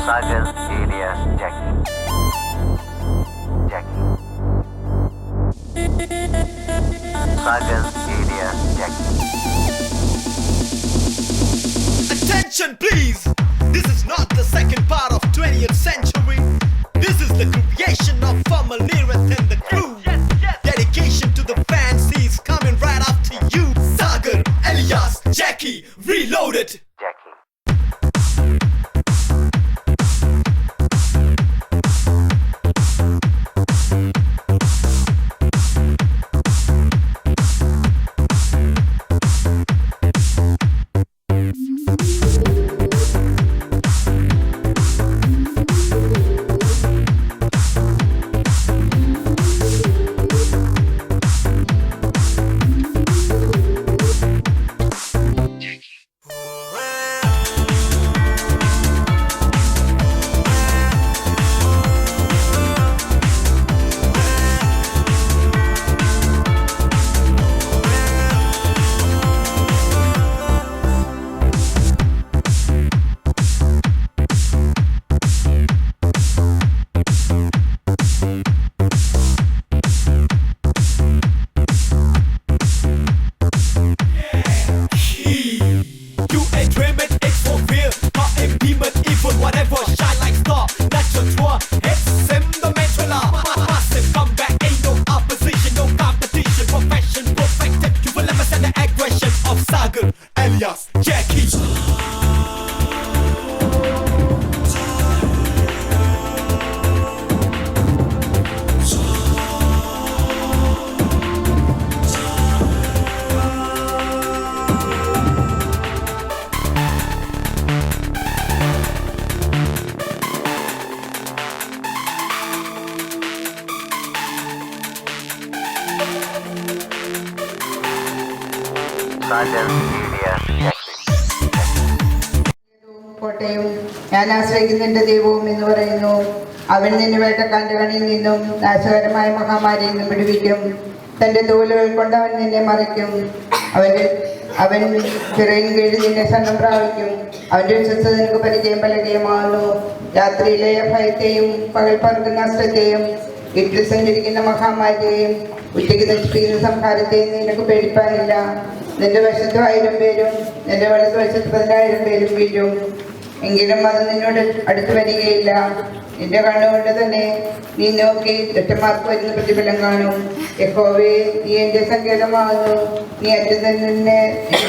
Sagar alias Jackie. Jackie. Sagar alias Jackie. Attention please! This is not the second part of 20th century. This is the creation of Formal Neereth and the crew. Dedication to the fans, he's coming right after you. Sagar alias Jackie, reloaded. Jackie. You ain't dream it, it's for real. Not implement evil, whatever. Shine like star, natural tour. It's him, the mantra. Massive comeback, ain't no opposition, no competition. Profession perfected, you will never stand the aggression of Sagar alias Jackie. Sagar alias Jackie. കോട്ടയും ഞാൻ ആശ്രയിക്കുന്ന എൻ്റെ ദൈവവും എന്ന് പറയുന്നു. അവൻ നിന്നെ വേട്ടക്കാരൻ്റെ കണിയിൽ നിന്നും നാശകരമായ മഹാമാരിയിൽ നിന്നും വിടുവിക്കും. തൻ്റെ തൂലുകൾ കൊണ്ട് അവൻ നിന്നെ മറിക്കും. അവൻ ചിറയിൻ കീഴിൽ നിന്നെ ശരണം പ്രാപിക്കും. അവൻ്റെ വിശ്വസ്തത നിനക്ക് പരിചയം പലകയമാകുന്നു. രാത്രിയിലെ ഭയത്തെയും പകൽ പറക്കുന്ന അസ്ത്രത്തെയും വീട്ടിൽ സഞ്ചരിക്കുന്ന മഹാമാരിയെയും ഉച്ചയ്ക്ക് നശിപ്പിക്കുന്ന സംഹാരത്തെയും നിനക്ക് പേടിപ്പാനില്ല. നിന്റെ വശത്ത് 1000 പേരും നിന്റെ വലത്ത് വശത്ത് 10,000 പേരും വീഴും, എങ്കിലും അത് നിന്നോട് അടുത്ത് വരികയില്ല. നിന്റെ കണ്ണുകൊണ്ട് തന്നെ നീ നോക്കി ദുഷ്ടന്മാർക്ക് വരുന്ന പ്രതിഫലം കാണും. യഹോവേ, നീ എൻ്റെ സങ്കേതമാകുന്നു. നീ അറ്റത്തിൽ നിന്നെ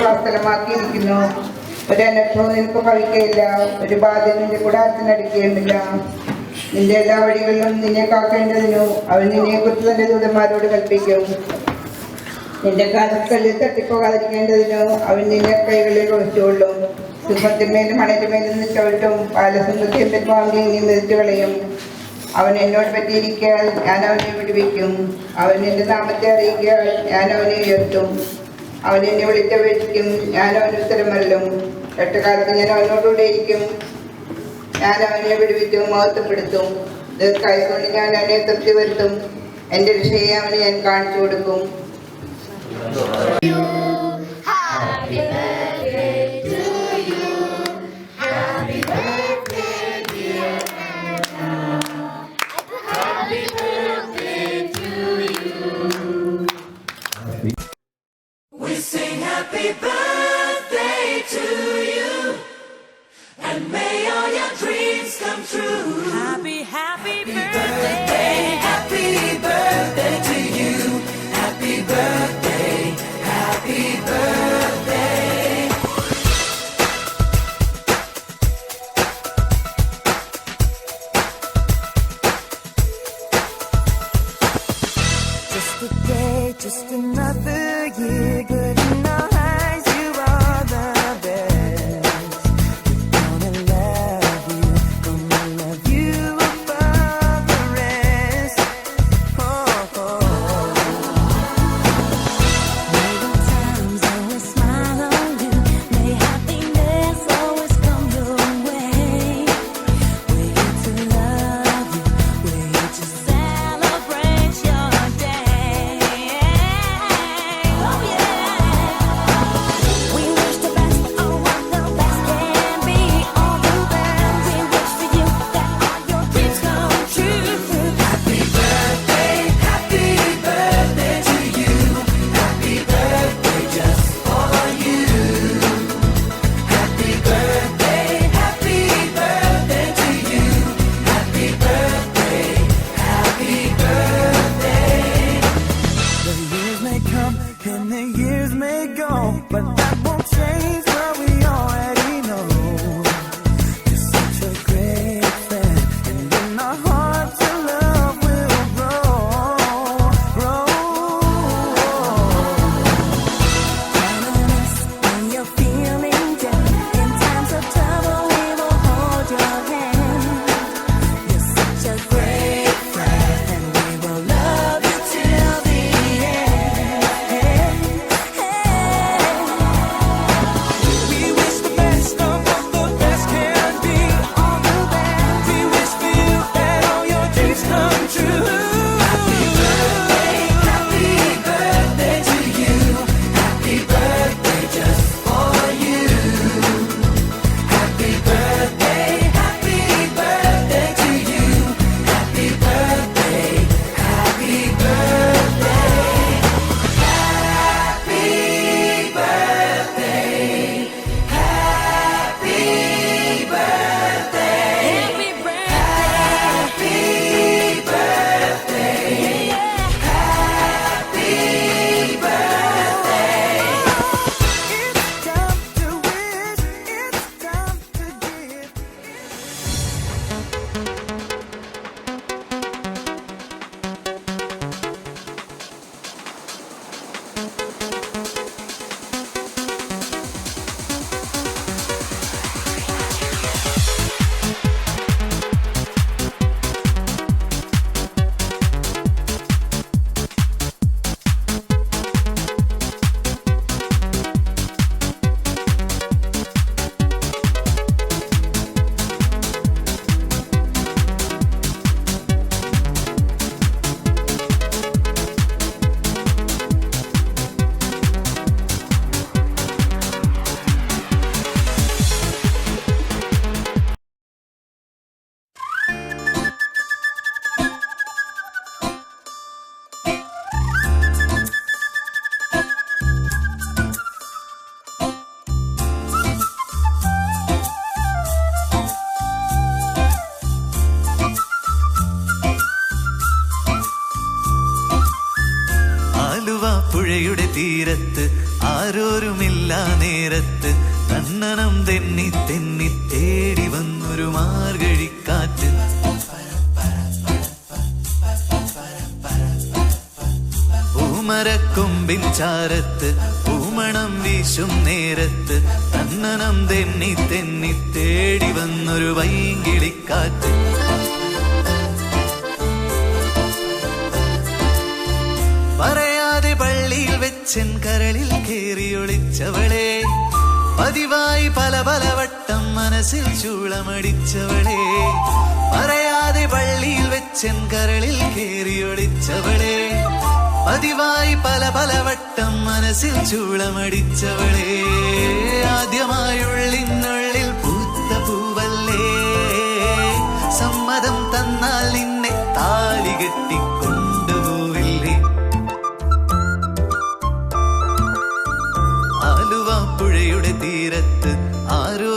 വാസ്തലമാക്കിയിരിക്കുന്നു. ഒരനുഭവം നിനക്ക് ഭവിക്കയില്ല, ഒരു ബാധ നിന്റെ കൂടാരത്തിനടിക്കുകയുമില്ല. നിന്റെ എല്ലാ വഴികളിലും നിന്നെ കാക്കേണ്ടതിനു അവൻ നിന്നെക്കുറിച്ച് തന്റെ ദൂതന്മാരോട് കൽപ്പിക്കും. നിന്റെ കാലക്കല്ലിൽ തട്ടിപ്പോകാതിരിക്കേണ്ടതിനു അവൻ നിന്റെ കൈകളിൽ വഹിച്ചുകൊള്ളും. സിംഹത്തിന്മേലും മണലിന്മേലും നിന്ന് ചവിട്ടും, പാലസിംഹത്തെയും പെരുമാവിനെയും നീ മെതിച്ചു കളയും. അവൻ എന്നോട് പറ്റിയിരിക്കാൻ ഞാൻ അവനെ വിടുവിക്കും. അവൻ എൻ്റെ നാമത്തെ അറിയിക്കാൻ ഞാൻ അവനെ ഉയർത്തും. അവൻ എന്നെ വിളിച്ചപേക്ഷിക്കും, ഞാൻ അവന് ഉത്തരം നൽകും. ഒറ്റക്കാലത്ത് ഞാൻ അവനോടുകൂടെ ഇരിക്കും. ഞാൻ അവനെ വിടുവിച്ചു മഹത്വപ്പെടുത്തും. ദീർഘായുസ്സുകൊണ്ട് ഞാൻ അവനെ തൃപ്തി വരുത്തും. എൻ്റെ രക്ഷയെ അവന് ഞാൻ കാണിച്ചു കൊടുക്കും. Happy birthday to you. Happy birthday, dear Anna. Happy birthday to you. We sing happy birthday to you, and may all your dreams come true. Happy, happy birthday. Happy birthday to you. Happy birthday. Happy birthday. Just a day, just another year. Good in our eyes, you are the best. We're gonna love you, ആരോരുമില്ല നേരത്ത് തന്നനം തെന്നി തെന്നി തേടി വന്നൊരു മാർഗഴിക്കാറ്റ്. പൂമരക്കൊമ്പിൻ ചാരത്ത് പൂമണം വീശും നേരത്ത് തന്നനം തെന്നി തെന്നി തേടി വന്നൊരു വൈകിളിക്കാറ്റ്. പറയാതെ പള്ളിയിൽ വെച്ചൻ കരളിൽ കേറിയൊളിച്ചവളെ, പതിവായി പല പല വട്ടം മനസ്സിൽ ചൂളമടിച്ചവളെ. പറയാതെ പള്ളിയിൽ വെച്ചൻ കരളിൽ കേറിയൊളിച്ചവളെ, പതിവായി പല പല വട്ടം മനസ്സിൽ ചൂളമടിച്ചവളെ. ആദ്യമായുള്ളിനുള്ളിൽ പൂത്ത പൂവല്ലേ, സമ്മതം തന്നാൽ നിന്നെ താലി കെട്ടിക്കൊണ്ടുപോവില്ലേ. ആലുവ പുഴയുടെ തീരത്ത് ആരോ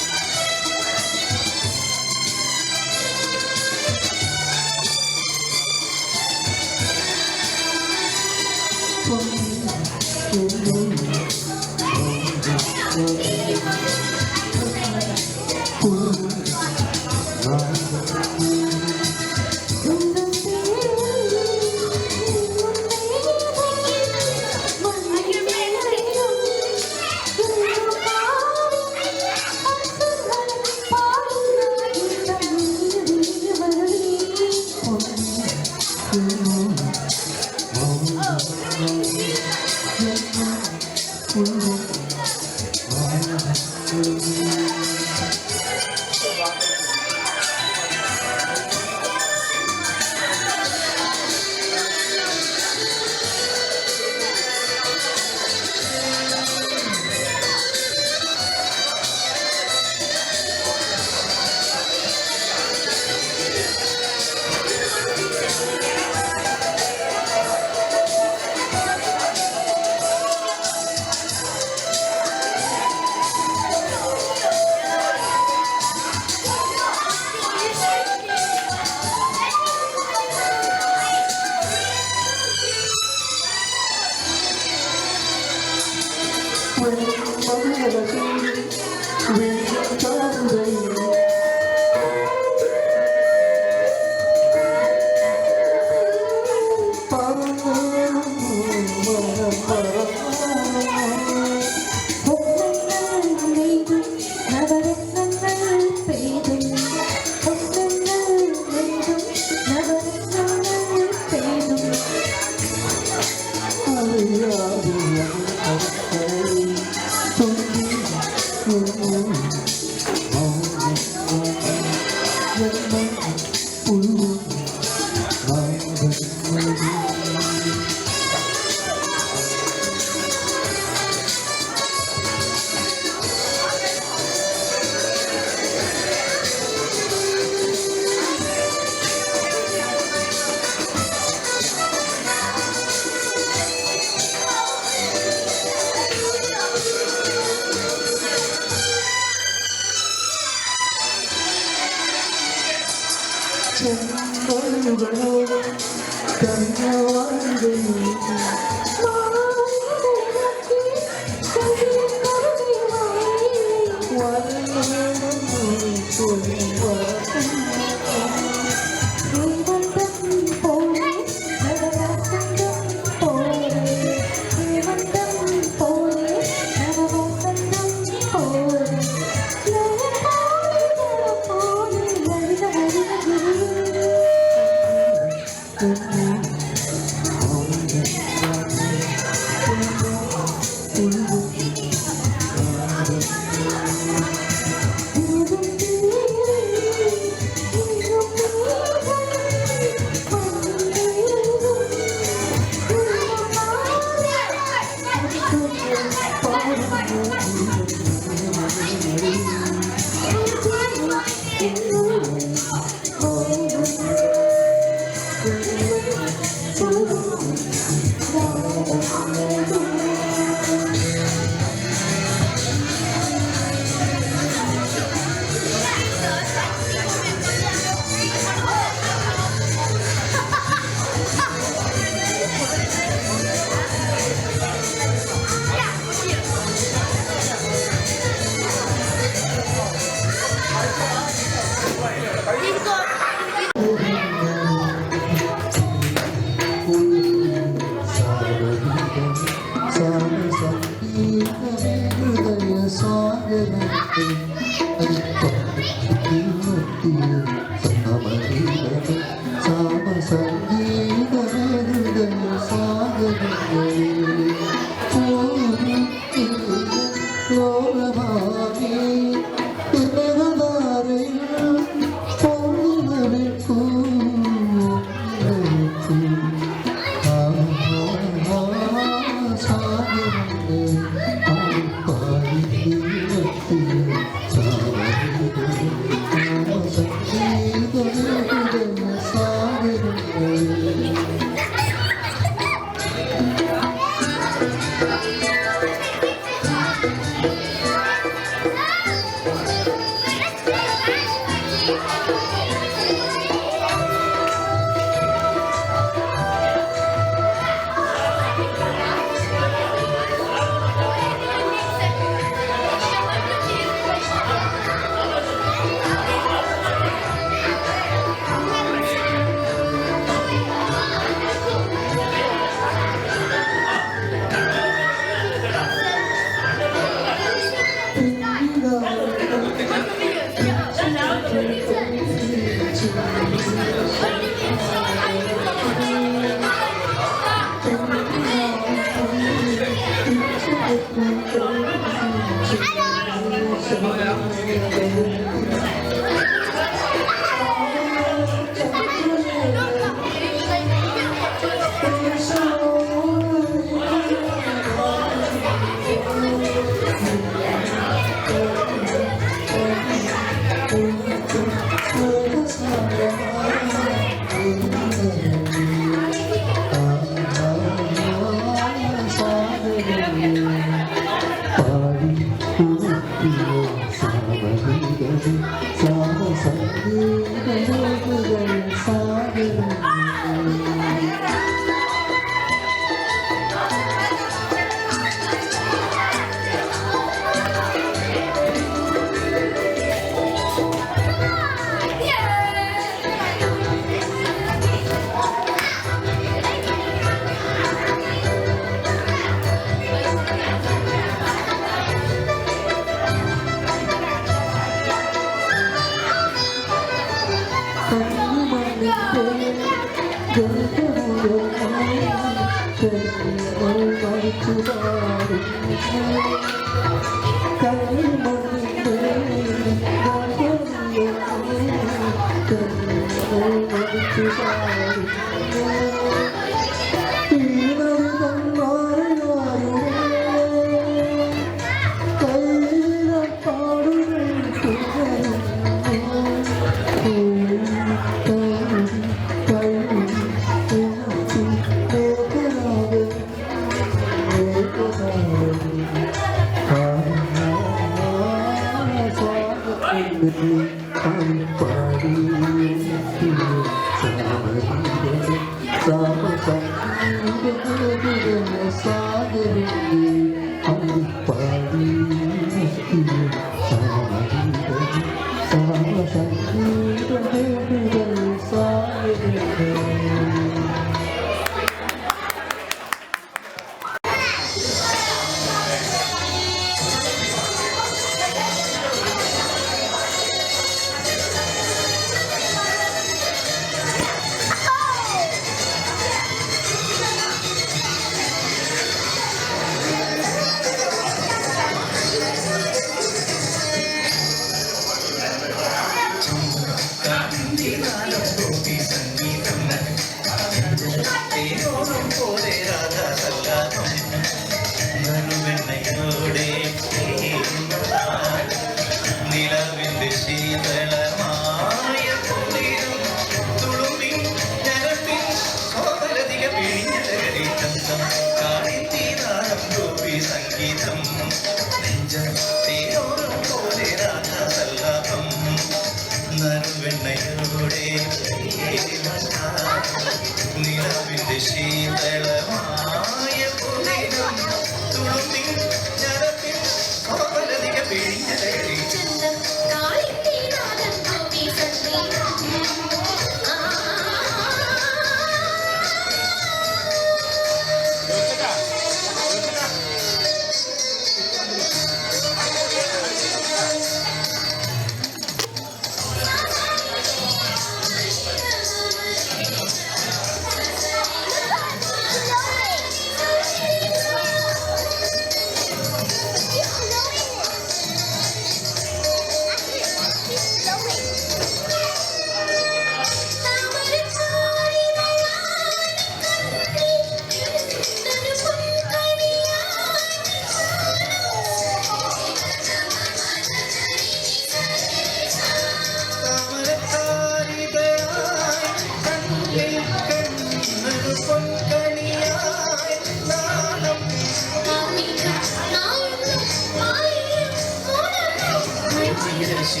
സംഗീതം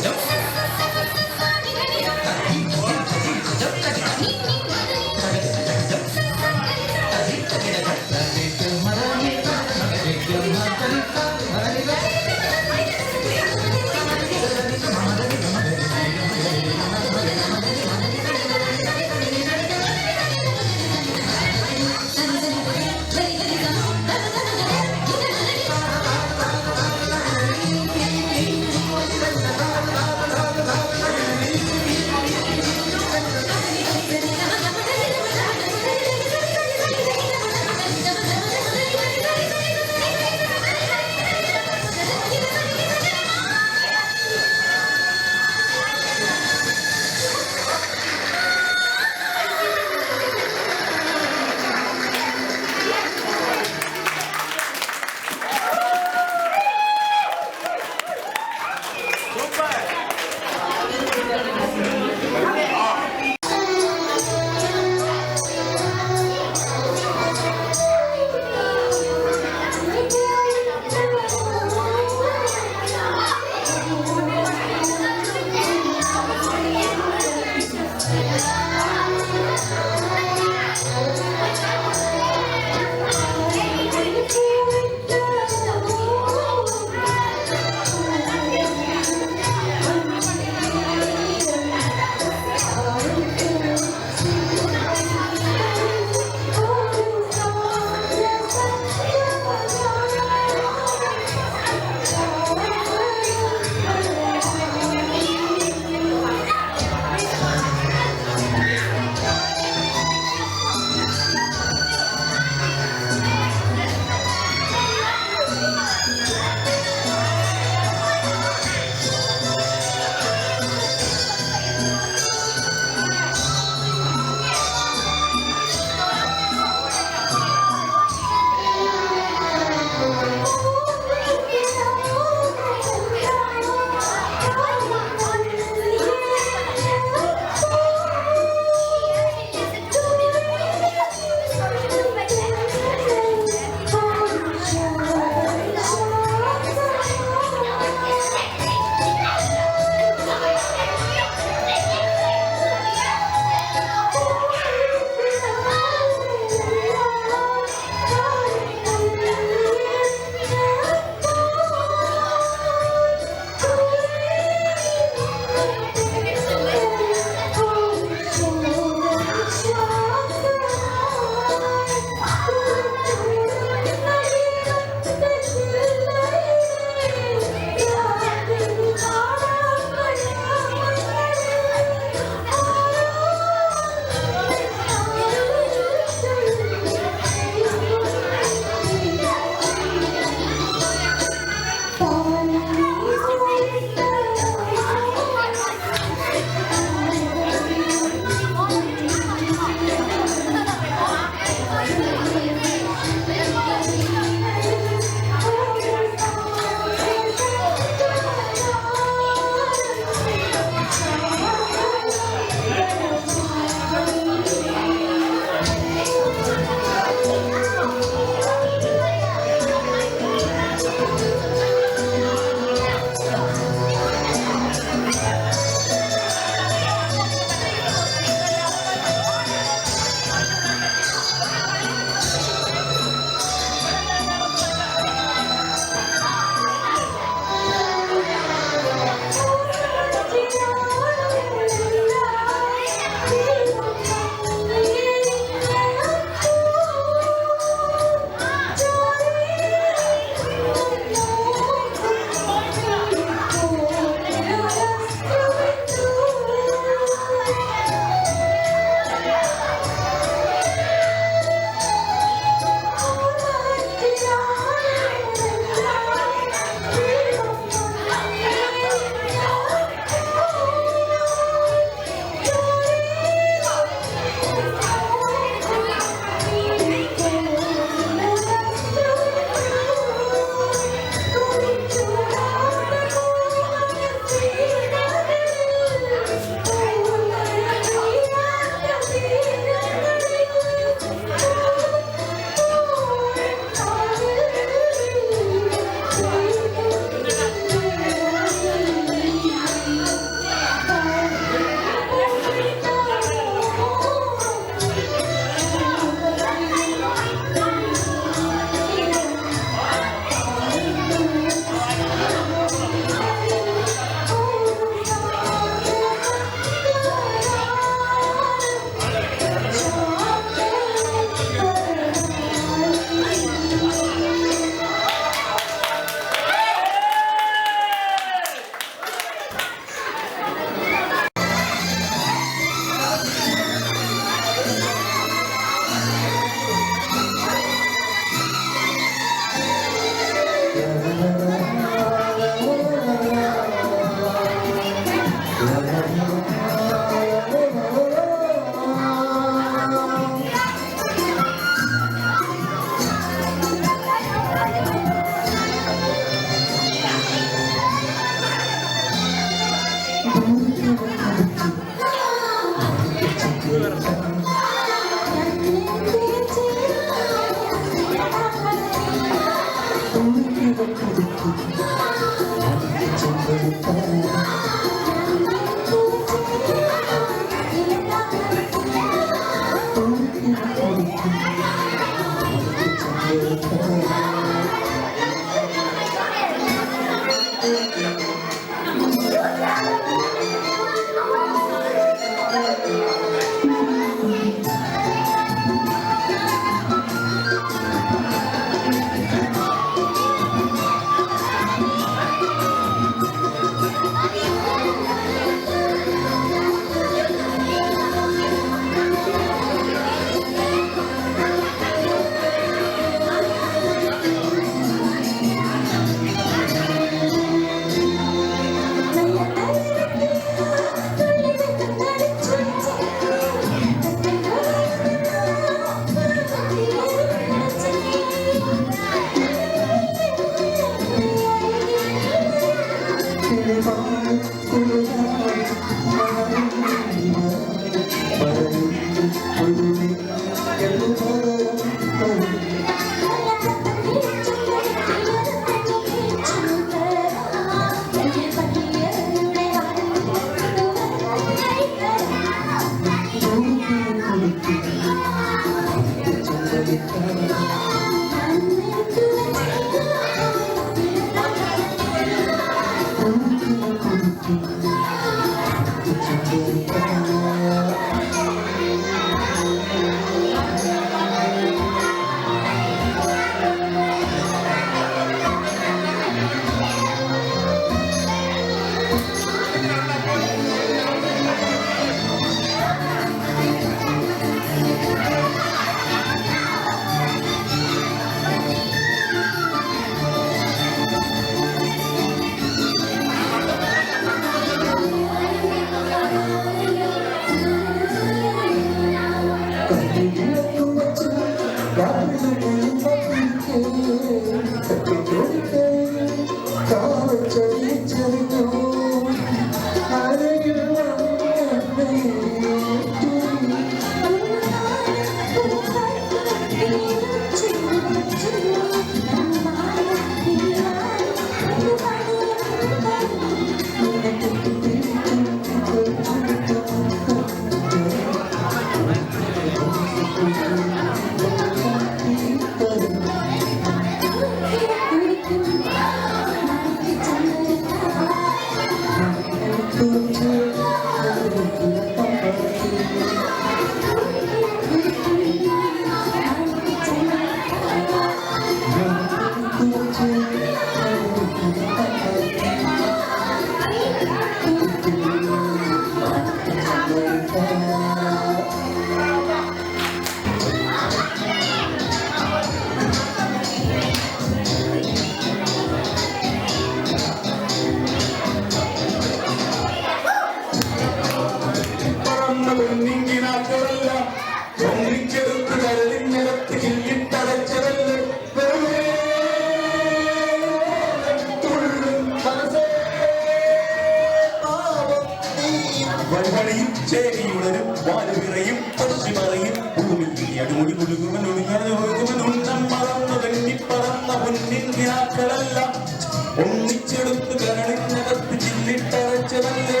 ഒന്നിച്ചെടുത്ത് കരളിനകത്ത് ചില്ലിട്ടരച്ചതല്ലേ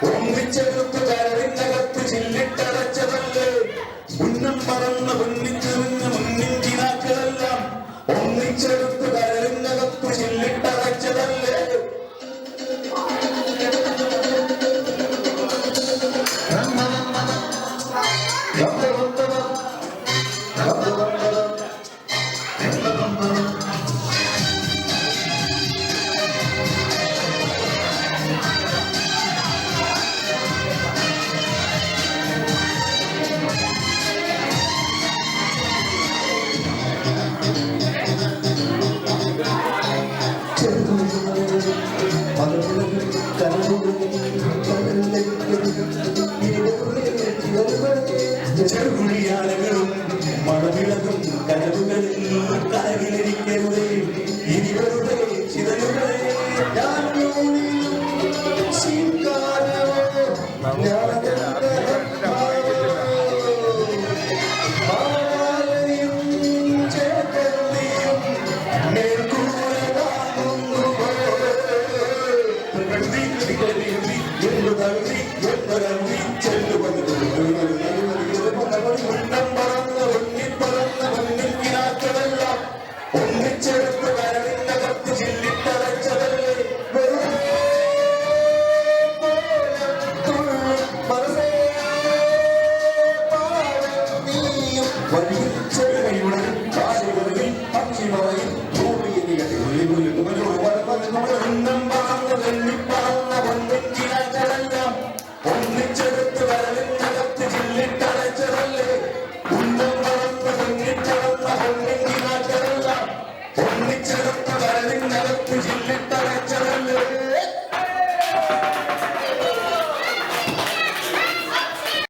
ഒന്നിച്ചെടുത്ത് കരളിനകത്ത് ചെറുകുഴിയാലകളും മഴവിളകും കനവുകളിൽ കരകിലിരിക്കരുതേ ഇനി വെറുതെ ചിതരുകളെ ഞാൻ ഒന്നിച്ചെടുത്ത് വരവിനകത്ത് ചില്ലിട്ടടച്ചതല്ലേ ഒന്നിച്ചെടുത്ത് വരവിനകത്ത് ചില്ലിട്ടടച്ചതല്ലേ ഉന്നം പറന്ന് മുന്നിട്ടടന്ന പൊന്നിനാറ്റതല്ല ഒന്നിച്ചെടുത്ത് വരവിനകത്ത് ചില്ലിട്ടടച്ചതല്ലേ